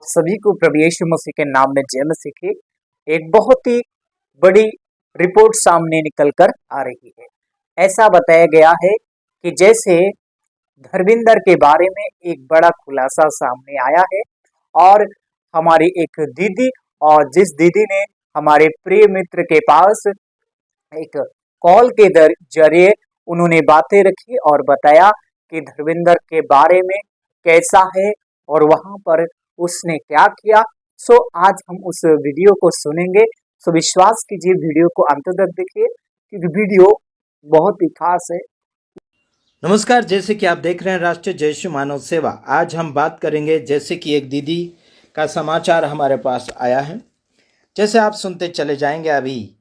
सभी को प्रभु यीशु मसीह के नाम में जय मसीह की एक बहुत ही बड़ी रिपोर्ट सामने निकल कर आ रही है। ऐसा बताया गया है कि जैसे धर्मिंदर के बारे में एक बड़ा खुलासा सामने आया है और हमारी एक दीदी और जिस दीदी ने हमारे प्रिय मित्र के पास एक कॉल के जरिए उन्होंने बातें रखी और बताया कि धर्मिंदर के बारे में कैसा है और वहां पर उसने क्या किया। सो आज हम उस वीडियो को सुनेंगे। सो विश्वास कीजिए, वीडियो को अंत तक देखिए क्योंकि वीडियो बहुत ही खास है। नमस्कार, जैसे कि आप देख रहे हैं राष्ट्रीय जय यीशु मानव सेवा। आज हम बात करेंगे जैसे कि एक दीदी का समाचार हमारे पास आया है। जैसे आप सुनते चले जाएंगे, अभी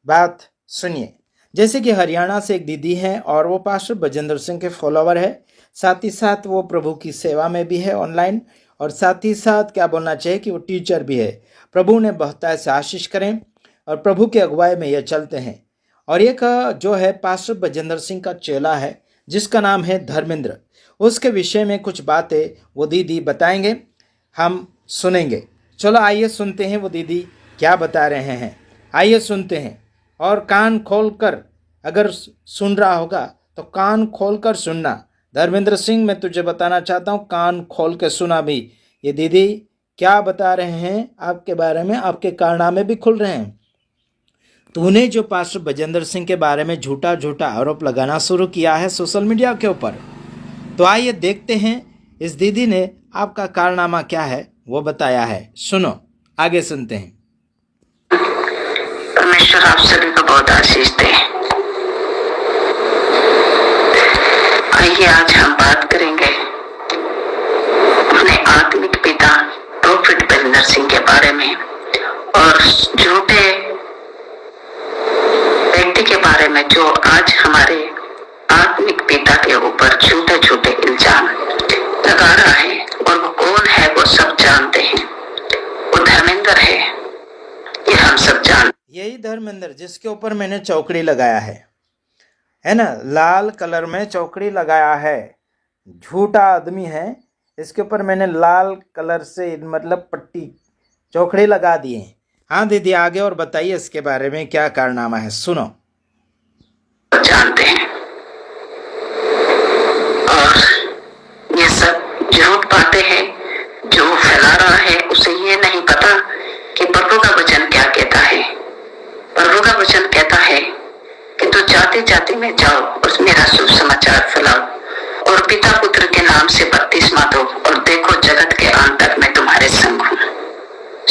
बात सुनिए। जैसे कि हरियाणा से एक दीदी है और वो पास्टर बजेंद्र सिंह के फॉलोवर है, साथ ही साथ वो प्रभु की सेवा में भी है ऑनलाइन, और साथ ही साथ क्या बोलना चाहिए कि वो टीचर भी है। प्रभु ने बहुत ऐसे आशीष करें और प्रभु के अगुवाई में ये चलते हैं। और एक जो है पास्टर बजेंद्र सिंह का चेला है जिसका नाम है धर्मेंद्र, उसके विषय में कुछ बातें वो दीदी बताएंगे, हम सुनेंगे। चलो आइए सुनते हैं वो दीदी क्या बता रहे हैं। आइए सुनते हैं और कान खोलकर, अगर सुन रहा होगा तो कान खोलकर सुनना। धर्मेंद्र सिंह, मैं तुझे बताना चाहता हूँ, कान खोल के सुना भी। ये दीदी क्या बता रहे हैं आपके बारे में, आपके कारनामे भी खुल रहे हैं। तूने जो पास्टर बजेंद्र सिंह के बारे में झूठा झूठा आरोप लगाना शुरू किया है सोशल मीडिया के ऊपर, तो आइए देखते हैं इस दीदी ने आपका कारनामा क्या है वो बताया है। सुनो, आगे सुनते हैं। परमेश्वर आप सभी को बहुत आशीष दे। आइए आज हम बात करेंगे अपने आत्मिक पिता प्रोफेट बजेंद्र सिंह के बारे में और झूठे व्यक्ति के बारे में जो आज हमारे आत्मिक पिता के ऊपर झूठे झूठे इल्जाम लगा रहा है। और वो कौन है वो सब जानते हैं, वो धर्मेंद्र है, ये हम सब जानते। यही धर्मेंद्र जिसके ऊपर मैंने चौकड़ी लगाया है ना, लाल कलर में चौकड़ी लगाया है। झूठा आदमी है, इसके ऊपर मैंने लाल कलर से मतलब पट्टी चौकड़ी लगा दी है। हाँ दीदी, आगे और बताइए इसके बारे में क्या कारनामा है, सुनो। जानते हैं और ये सब झूठ बातें हैं जो फैला रहा है। उसे ये नहीं पता कि प्रभु का वचन क्या कहता है। प्रभु का वचन कहता है कि तू जाति जाति में जाओ और मेरा शुभ समाचार फैलाओ और पिता पुत्र के नाम से बपतिस्मा दो और देखो जगत के अंत तक मैं तुम्हारे संग हूँ।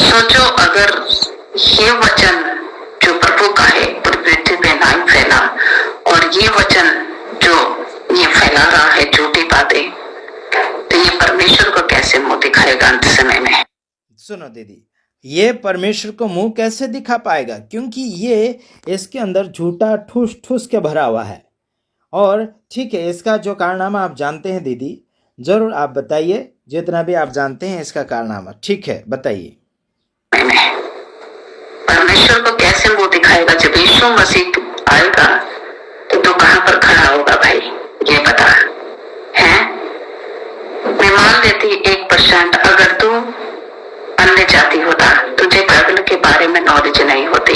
सोचो, अगर ये वचन जो प्रभु का है पृथ्वी पे नहीं फैला और ये वचन जो ये फैला रहा है झूठी बातें, तो ये परमेश्वर को कैसे मुंह दिखाएगा अंत समय में। सुनो दीदी, ये परमेश्वर को मुंह कैसे दिखा पाएगा, क्योंकि ये इसके अंदर झूठा ठूस ठूस के भरा हुआ है। और ठीक है, इसका जो कारनामा आप जानते हैं दीदी, जरूर आप बताइए जितना भी आप जानते हैं इसका कारनामा। ठीक है, बताइए। परमेश्वर को कैसे मुंह दिखाएगा? जब यीशु मसीह आएगा तो तू कहां पर खड़ा होगा भाई, ये बता है। मैं मान लेती 1% अगर तू अन्य जाति होता, तुझे बाइबल के बारे में नॉलेज नहीं होती,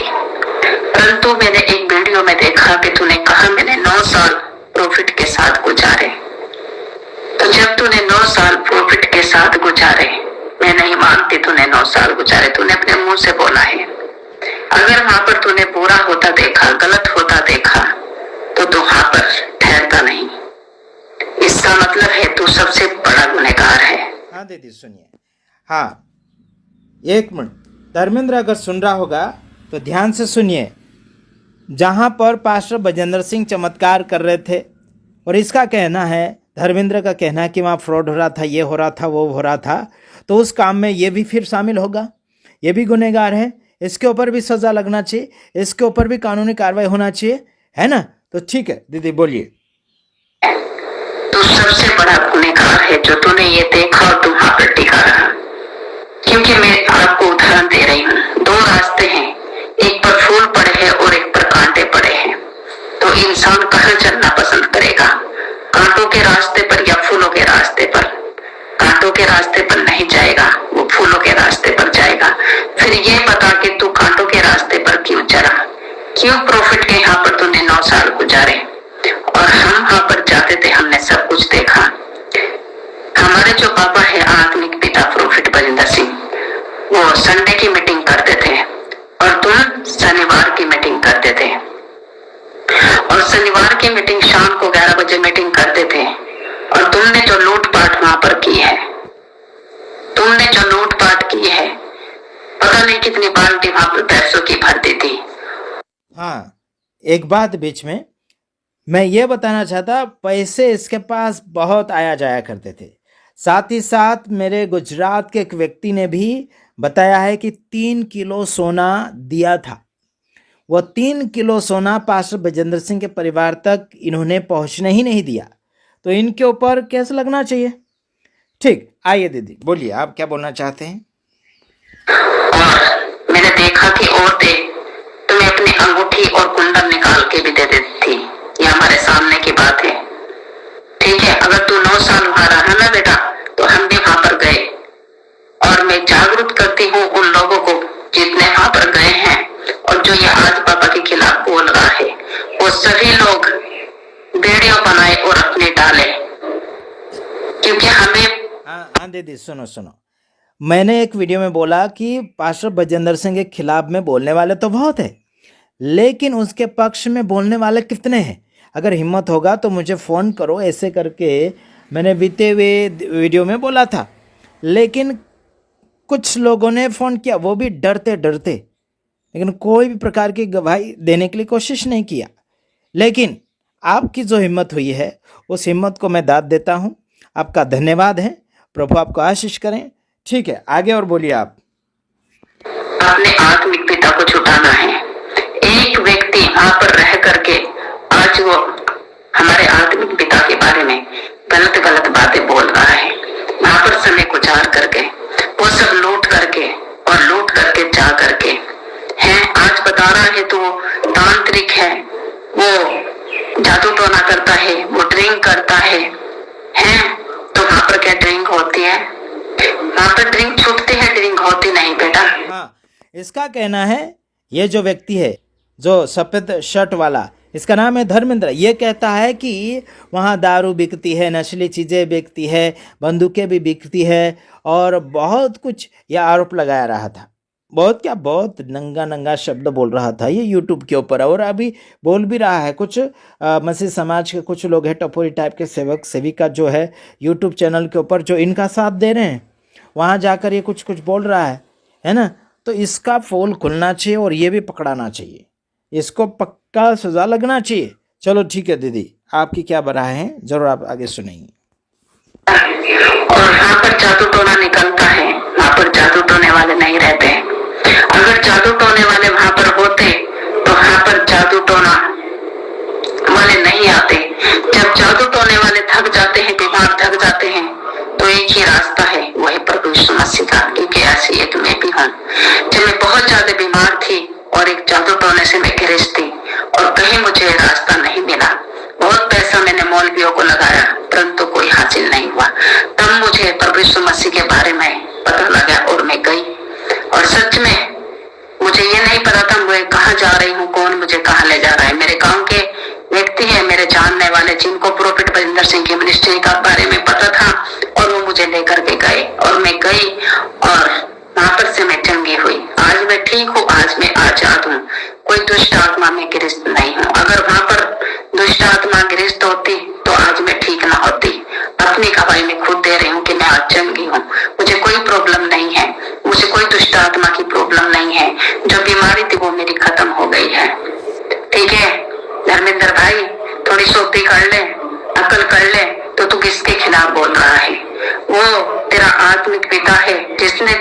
परंतु मैंने एक वीडियो में देखा कि तूने कहा मैंने 9 साल प्रॉफिट के साथ गुजारे। तो जब तूने 9 साल प्रॉफिट के साथ गुजारे, मैं नहीं मानती तूने 9 साल गुजारे, तूने अपने मुंह से बोला है। अगर वहां पर तूने बुरा होता देखा, गलत होता देखा, तो तू वहां पर ठहरता नहीं। इसका मतलब है तू सबसे बड़ा गुनहगार है। हाँ दीदी सुनिए, हाँ एक मिनट। धर्मेंद्र अगर सुन रहा होगा तो ध्यान से सुनिए। जहाँ पर पास्टर बजेंद्र सिंह चमत्कार कर रहे थे और इसका कहना है, धर्मेंद्र का कहना है कि वहाँ फ्रॉड हो रहा था, ये हो रहा था, वो हो रहा था, तो उस काम में ये भी फिर शामिल होगा। ये भी गुनहगार है, इसके ऊपर भी सज़ा लगना चाहिए, इसके ऊपर भी कानूनी कार्रवाई होना चाहिए, है ना। तो ठीक है दीदी, बोलिए। तू सबसे बड़ा गुनहगार है जो तूने ये देखा और तू वहां पर टिका रहा। क्योंकि मैं आपको उदाहरण दे रही हूँ, 2 रास्ते हैं, एक पर फूल पड़े हैं और एक पर कांटे पड़े हैं। तो इंसान कहाँ चलना पसंद करेगा, कांटों के रास्ते पर या फूलों के रास्ते पर? कांटों के रास्ते पर नहीं जाएगा, वो फूलों के क्यों प्रॉफिट के यहाँ पर तूने 9 साल गुजारे, और हम वहां पर जाते थे, हमने सब कुछ देखा। हमारे जो पापा है आत्मिक पिता प्रॉफिट बजिंदर सिंह, वो संडे की मीटिंग करते थे और तुम शनिवार की मीटिंग करते थे, और शनिवार की मीटिंग शाम को 11 बजे मीटिंग करते थे। और तुमने जो लूटपाट वहां पर की है, तुमने जो लूटपाट की है, पता नहीं कितनी बाल्टी वहां पर पैसों की भर दी थी। हाँ, एक बात बीच में मैं ये बताना चाहता, पैसे इसके पास बहुत आया जाया करते थे। साथ ही साथ मेरे गुजरात के एक व्यक्ति ने भी बताया है कि 3 किलो सोना दिया था। वो 3 किलो सोना पास्टर बजेंद्र सिंह के परिवार तक इन्होंने पहुंचने ही नहीं दिया, तो इनके ऊपर केस लगना चाहिए। ठीक, आइए दीदी बोलिए, आप क्या बोलना चाहते हैं? और मैंने देखा कि औरतें तुम्हें अपनी अंगूठी और कुंडल निकाल के भी दे देती थी। ये हमारे सामने की बात है, ठीक है। अगर तू 9 साल वहां रहा ना बेटा, तो हम भी वहां पर गए, और मैं जागरूक करती हूँ उन लोगों को जितने वहां पर गए हैं, और जो ये आज पापा के खिलाफ बोल रहा है, वो सभी लोग वीडियो बनाए और अपने डाले, क्योंकि हमें हाँ दीदी, सुनो, मैंने एक वीडियो में बोला कि पास्टर बजेंद्र सिंह के खिलाफ में बोलने वाले तो बहुत है, लेकिन उसके पक्ष में बोलने वाले कितने हैं? अगर हिम्मत होगा तो मुझे फ़ोन करो, ऐसे करके मैंने बीते हुए वीडियो में बोला था। लेकिन कुछ लोगों ने फ़ोन किया, वो भी डरते डरते, लेकिन कोई भी प्रकार की गवाही देने के लिए कोशिश नहीं किया। लेकिन आपकी जो हिम्मत हुई है, उस हिम्मत को मैं दाद देता हूँ। आपका धन्यवाद है, प्रभु आपको आशीष करें। ठीक है, आगे और बोलिए आप। अपने आत्मिक पिता को छुटाना है। एक व्यक्ति वहां पर रह करके आज वो हमारे आत्मिक पिता के बारे में गलत गलत बातें बोल रहा है, वहां पर समय गुजार करके, वो सब लूट करके जा करके है। आज बता रहा है तो तांत्रिक है, वो जादू टोना करता है, वो ड्रिंक करता है। तो वहां पर क्या ड्रिंक होती है? वहां पर ड्रिंक छूटती है, ड्रिंक होती नहीं बेटा। हाँ, इसका कहना है, ये जो व्यक्ति है जो सफ़ेद शर्ट वाला, इसका नाम है धर्मेंद्र, ये कहता है कि वहाँ दारू बिकती है, नशीली चीज़ें बिकती है, बंदूकें भी बिकती है, और बहुत कुछ यह आरोप लगाया रहा था। बहुत नंगा शब्द बोल रहा था ये यूट्यूब के ऊपर, और अभी बोल भी रहा है। कुछ मसीह समाज के कुछ लोग हैं, टपोरी टाइप के सेवक सेविका जो है यूट्यूब चैनल के ऊपर, जो इनका साथ दे रहे हैं, वहाँ जाकर ये कुछ बोल रहा है ना। तो इसका पोल खुलना चाहिए और ये भी पकड़ाना चाहिए, इसको पक्का सजा लगना चाहिए। चलो ठीक है दीदी, आपकी क्या राय है, जरूर आप आगे सुनेंगे। और वहाँ पर जादू टोना निकलता है, वहाँ पर जादू टोने वाले नहीं रहते। अगर जादू टोने वाले वहाँ पर होते तो वहाँ पर जादू टोना वाले नहीं आते। जब जादू टोने वाले थक जाते हैं, बीमार थक जाते हैं, तो एक ही रास्ता है, वो है प्रभु यीशु मसीह का। क्योंकि ऐसी एक मैं भी हूँ। जब मैं बहुत ज्यादा बीमार थी और एक जादू टोने से मैं गिरज थी, और कहीं मुझे रास्ता नहीं मिला, बहुत पैसा मैंने मौलवियों को लगाया, परंतु कोई हासिल नहीं हुआ। तब मुझे प्रभु यीशु मसीह के बारे में पता लगा और मैं गई, और सच में मुझे ये नहीं पता था मैं कहाँ जा रही हूँ, कौन मुझे कहाँ ले जा रहा है। मेरे गांव के व्यक्ति है, मेरे जानने वाले, जिनको प्रॉफिट बजिंदर सिंह की मिनिस्ट्री का बारे में पता था, और वो मुझे लेकर के गए, और मैं गई, और वहां पर से मैं चंगी हुई। आज मैं ठीक हूँ, आज मैं आजाद हूँ, कोई दुष्ट आत्मा में गिरफ्त नहीं हूँ। अगर वहां पर दुष्ट आत्मा गिरफ्त होती तो आज मैं ठीक ना होती। अपनी गवाही में खुद दे रही हूँ कि मैं आज चंगी हूँ, मुझे कोई प्रॉब्लम नहीं है, मुझे कोई दुष्ट आत्मा की प्रॉब्लम नहीं है। जो बीमारी थी वो मेरी खत्म हो गई है। ठीक है धर्मेंद्र भाई, थोड़ी सोती कर ले, अकल कर ले, तो तू किसके खिलाफ बोल रहा है? वो तेरा आत्मिक पिता है, जिसने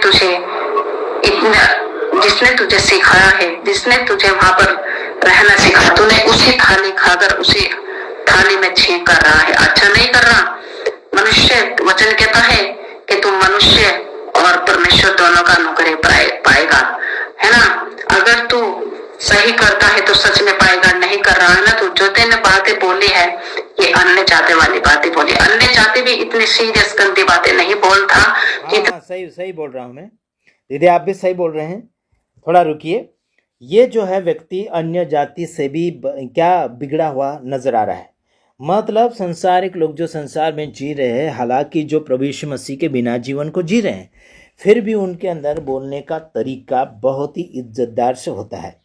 तुझे सिखाया है, जिसने तुझे वहां पर रहना सिखाया। तूने उसी थाली खाकर उसी थाली में छींक कर रहा है, अच्छा नहीं कर रहा। मनुष्य वचन कहता है कि तू मनुष्य और परमेश्वर दोनों का अनुग्रह पाएगा, है ना। अगर तू सही करता है तो सच में पाएगा, नहीं कर रहा है ना, तो जो तेने बातें बोली है ये अन्य जाति वाली बातें बोली। अन्य जाति भी इतनी सीरियस गंदी बातें नहीं बोलता। हाँ, सही बोल रहा हूँ मैं दीदी, आप भी सही बोल रहे हैं। थोड़ा रुकिए, ये जो है व्यक्ति अन्य जाति से भी क्या बिगड़ा हुआ नजर आ रहा है। मतलब संसारिक लोग जो संसार में जी रहे हैं, हालांकि जो प्रभु यीशु मसीह के बिना जीवन को जी रहे हैं, फिर भी उनके अंदर बोलने का तरीका बहुत ही इज्जतदार से होता है,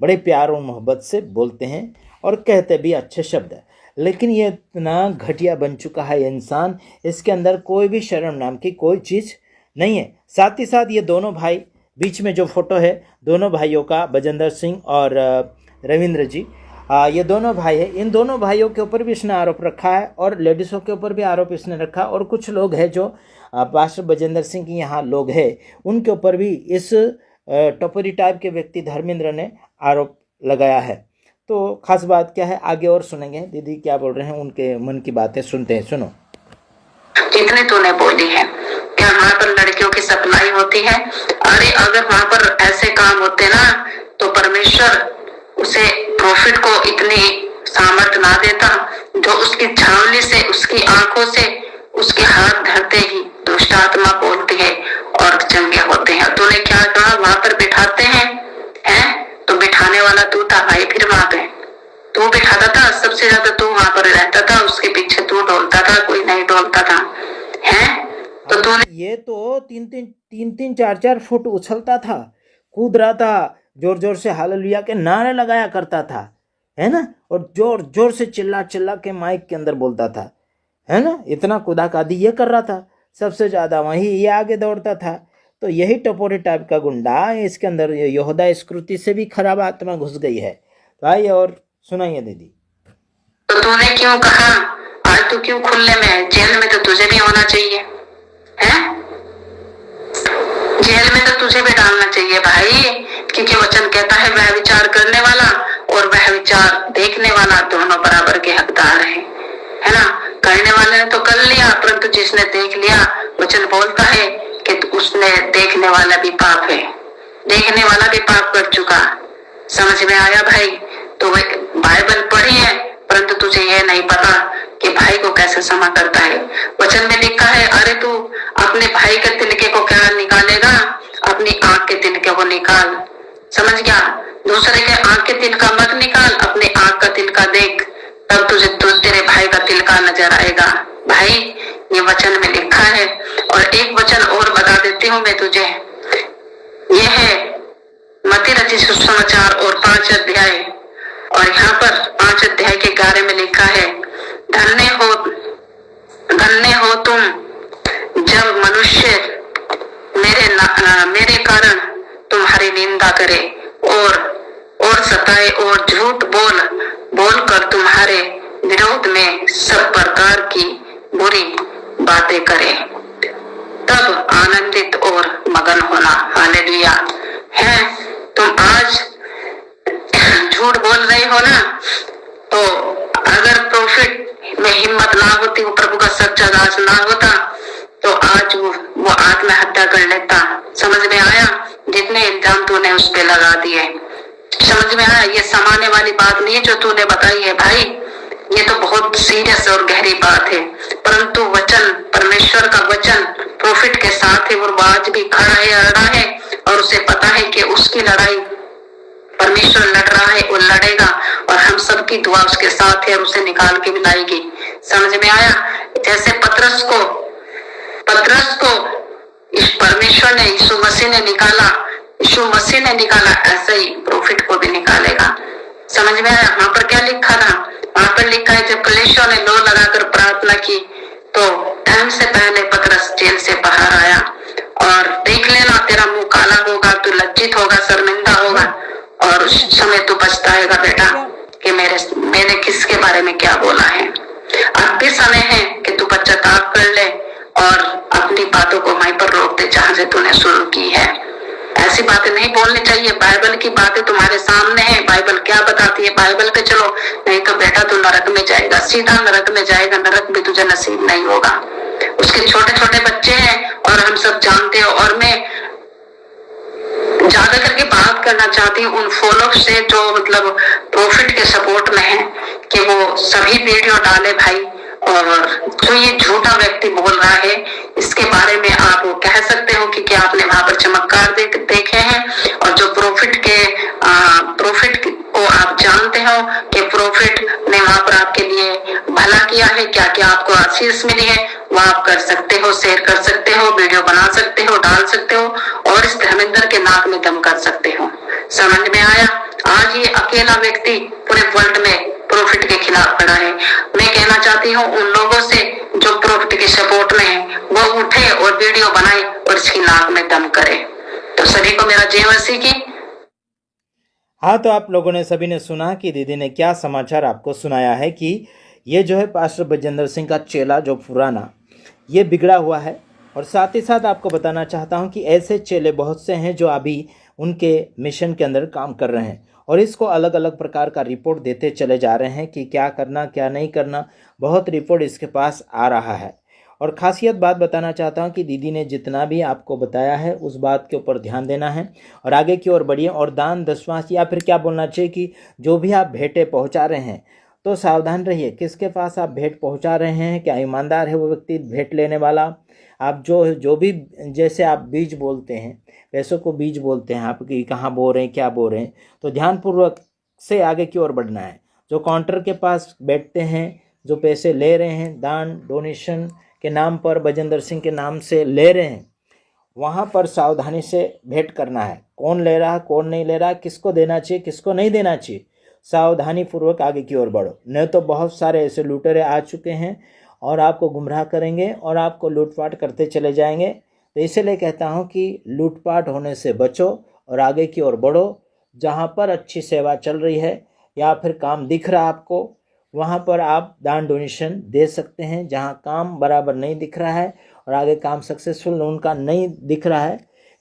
बड़े प्यार और मोहब्बत से बोलते हैं और कहते भी अच्छे शब्द। लेकिन ये इतना घटिया बन चुका है इंसान, इसके अंदर कोई भी शर्म नाम की कोई चीज़ नहीं है। साथ ही साथ ये दोनों भाई, बीच में जो फोटो है दोनों भाइयों का, बजेंद्र सिंह और रविंद्र जी, ये दोनों भाई है। इन दोनों भाइयों के ऊपर भी इसने आरोप रखा है और लेडीज़ों के ऊपर भी आरोप इसने रखा, और कुछ लोग हैं जो पास्टर बजेंद्र सिंह के यहाँ लोग हैं, उनके ऊपर भी इस टपोरी टाइप के व्यक्ति धर्मेंद्र ने आरोप लगाया है। तो खास बात क्या है आगे और सुनेंगे, दीदी क्या बोल रहे हैं, उनके मन की बातें सुनते हैं। सुनो। जितने तूने बोली है, क्या वहाँ पर लड़कियों की सप्लाई होती है? अरे अगर वहाँ पर ऐसे काम होते ना तो परमेश्वर उसे प्रॉफिट को इतनी सामर्थ ना देता जो उसकी छावनी से, उसकी आंखों से, उसके हाथ धरते ही दुष्ट आत्मा बोलती है और चंगे होते हैं। तूने क्या कहा? वहाँ पर बिठाते हैं, तो बिठाने वाला तू था भाई। फिर वहाँ पे तू बिठाता था, सबसे ज्यादा तू वहाँ पर रहता था, उसके पीछे तू डोलता था, कोई नहीं डोलता था, है? तो तूने ये तो तीन चार चार फुट उछलता था, कूद रहा था, जोर जोर से हालेलुया के नारे लगाया करता था, है ना, और जोर जोर से चिल्ला चिल्ला के माइक के अंदर बोलता था, है ना, इतना कुदा कादी ये कर रहा था, सबसे ज़्यादा वहीं ये आगे दौड़ता था। तो यही टपोरी टाइप का गुंडा, इसके अंदर यहूदा स्कृति से भी खराब आत्मा घुस गई है। तो आइए और सुनाइए दीदी। तो तूने क्यों कहा? आज तू क्यों खुले में है? जेल में तो तुझे भी होना चाहिए, है? जेल में तो तुझे भी डालना चाहिए भाई, क्योंकि वचन कहता है वह विचार करने वाला और वह विचार देखने वाला दोनों बराबर के हकदार है ना? करने वाले ने तो कर लिया, परंतु जिसने देख लिया, वचन बोलता है कि उसने देखने वाला भी पाप है, देखने वाला भी पाप कर चुका। समझ में आया भाई? तो बाइबल पढ़ी है, परंतु तुझे यह नहीं पता कि भाई को कैसे क्षमा करता है। वचन में लिखा है, अरे तू अपने भाई के तिनके को क्या निकालेगा, अपनी आंख के तिनके को निकाल। समझ गया? दूसरे के आंख के तिनका मत निकाल, अपने आंख का तिनका देख, तब तुझे तेरे भाई का तिनका नजर आएगा। भाई ये वचन में लिखा है। और एक वचन और बता देती हूँ मैं तुझे, यह है मत्ती रचित सुसमाचार और 5 अध्याय, और यहाँ पर 5 अध्याय के 11 में लिखा है, धन्य हो तुम जब मनुष्य मेरे कारण तुम्हारी निंदा करे और सताए और झूठ बोल कर तुम्हारे विरोध में सब प्रकार की बुरी बातें करे, तब आनंदित और मगन होना। हालेलुया। है तुम आज झूठ बोल रहे हो ना, तो अगर प्रॉफिट में हिम्मत ना होती, वो प्रभु का सच्चा दास ना होता, तो आज वो आत्महत्या कर लेता। समझ में आया? जितने इल्जाम तूने उस पे लगा दिए, समझ में आया? ये समाने वाली बात नहीं है जो तूने बताई है भाई, ये तो बहुत सीरियस और गहरी बात है। परंतु वचन, परमेश्वर का वचन प्रॉफिट के साथ है, और आज भी खड़ा है, अड़ा है, और उसे पता है कि उसकी लड़ाई परमेश्वर लड़ रहा है और लड़ेगा, और हम सबकी दुआ उसके साथ है और उसे निकाल के भी लाएगी। समझ में आया? जैसे पतरस को इस परमेश्वर ने, यीशु मसीह ने निकाला, ऐसे ही प्रॉफिट को भी निकालेगा। समझ में आया? वहां पर क्या लिखा था? वहां पर लिखा है, जब कलीसिया ने लो लगाकर प्रार्थना की तो टाइम से पहले पतरस जेल से बाहर आया। और देख लेना, तेरा मुंह काला होगा, तू लज्जित होगा, शर्मिंदा होगा, और उस समय तू पछताएगा बेटा कि मैंने किसके बारे में क्या बोला है। अब भी समय है कि तू पश्चाताप कर ले और अपनी बातों को वहीं पर रोक दे जहां से तूने शुरू की है। ऐसी बातें नहीं बोलनी चाहिए। बाइबल की बातें तुम्हारे सामने है, बाइबल क्या बताती है, बाइबल पे चलो, नहीं तो बेटा तू नरक में जाएगा, सीधा नरक में जाएगा, नरक भी तुझे नसीब नहीं होगा। उसके छोटे छोटे बच्चे हैं और हम सब जानते हो। और मैं ज्यादा करके बात करना चाहती हूँ उन फॉलोअर्स से जो मतलब प्रॉफिट के सपोर्ट में है, कि वो सभी वीडियो डाले भाई, और जो ये झूठा व्यक्ति बोल रहा है इसके बारे में आप कह सकते हो कि क्या आपने वहां पर चमत्कार देखे हैं, और जो प्रॉफिट के ताकि आपको आशीष मिली है वो आप कर सकते हो, शेयर कर सकते हो, वीडियो बना सकते हो, डाल सकते हो और इस धर्मेंद्र के नाक में दम कर सकते हो। समझ में आया? आज ये अकेला व्यक्ति पूरे वर्ल्ड में प्रॉफिट के खिलाफ खड़ा है। मैं कहना चाहती हूँ उन लोगों से जो प्रॉफिट के सपोर्ट में है वो उठे और वीडियो बनाए और इसकी नाक में दम करे। तो सभी को मेरा जय मसीह की। हाँ, तो आप लोगों ने सभी ने सुना कि दीदी ने क्या समाचार आपको सुनाया है कि ये जो है पास्टर बजेंद्र सिंह का चेला जो पुराना ये बिगड़ा हुआ है। और साथ ही साथ आपको बताना चाहता हूँ कि ऐसे चेले बहुत से हैं जो अभी उनके मिशन के अंदर काम कर रहे हैं और इसको अलग अलग प्रकार का रिपोर्ट देते चले जा रहे हैं कि क्या करना क्या नहीं करना। बहुत रिपोर्ट इसके पास आ रहा है। और ख़ासियत बात बताना चाहता हूँ कि दीदी ने जितना भी आपको बताया है उस बात के ऊपर ध्यान देना है और आगे की ओर बढ़िए। और दान दशवांश या फिर क्या बोलना चाहिए कि जो भी आप भेंटें पहुँचा रहे हैं तो सावधान रहिए किसके पास आप भेंट पहुँचा रहे हैं, क्या ईमानदार है वो व्यक्ति भेंट लेने वाला। आप जो भी जैसे आप बीज बोलते हैं, पैसों को बीज बोलते हैं, आप कि कहाँ बो रहे हैं क्या बो रहे हैं, तो ध्यानपूर्वक से आगे की ओर बढ़ना है। जो काउंटर के पास बैठते हैं, जो पैसे ले रहे हैं दान डोनेशन के नाम पर, बजेंद्र सिंह के नाम से ले रहे हैं, वहाँ पर सावधानी से भेंट करना है। कौन ले रहा कौन नहीं ले रहा, किसको देना चाहिए किसको नहीं देना चाहिए, सावधानी पूर्वक आगे की ओर बढ़ो। नहीं तो बहुत सारे ऐसे लुटेरे आ चुके हैं और आपको गुमराह करेंगे और आपको लूटपाट करते चले जाएंगे। तो इसलिए कहता हूँ कि लूटपाट होने से बचो और आगे की ओर बढ़ो। जहाँ पर अच्छी सेवा चल रही है या फिर काम दिख रहा आपको, वहाँ पर आप दान डोनेशन दे सकते हैं। जहाँ काम बराबर नहीं दिख रहा है और आगे काम सक्सेसफुल उनका नहीं दिख रहा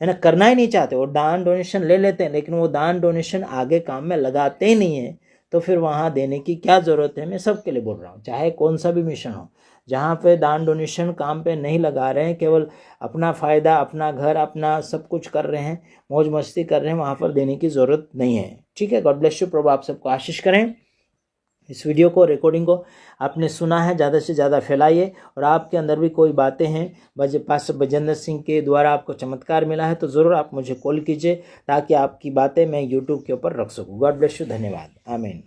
है ना, करना ही नहीं चाहते, वो दान डोनेशन ले लेते हैं लेकिन वो दान डोनेशन आगे काम में लगाते ही नहीं है, तो फिर वहाँ देने की क्या ज़रूरत है। मैं सबके लिए बोल रहा हूँ, चाहे कौन सा भी मिशन हो, जहाँ पे दान डोनेशन काम पे नहीं लगा रहे हैं, केवल अपना फ़ायदा, अपना घर, अपना सब कुछ कर रहे हैं, मौज मस्ती कर रहे हैं, वहाँ पर देने की ज़रूरत नहीं है। ठीक है, गॉड ब्लेस यू, प्रभु आप सबको आशीष करें। इस वीडियो को रिकॉर्डिंग को आपने सुना है, ज़्यादा से ज़्यादा फैलाइए। और आपके अंदर भी कोई बातें हैं, पास्टर बजेंद्र सिंह के द्वारा आपको चमत्कार मिला है, तो ज़रूर आप मुझे कॉल कीजिए ताकि आपकी बातें मैं यूट्यूब के ऊपर रख सकूँ। गॉड ब्लेस यू, धन्यवाद, आमीन।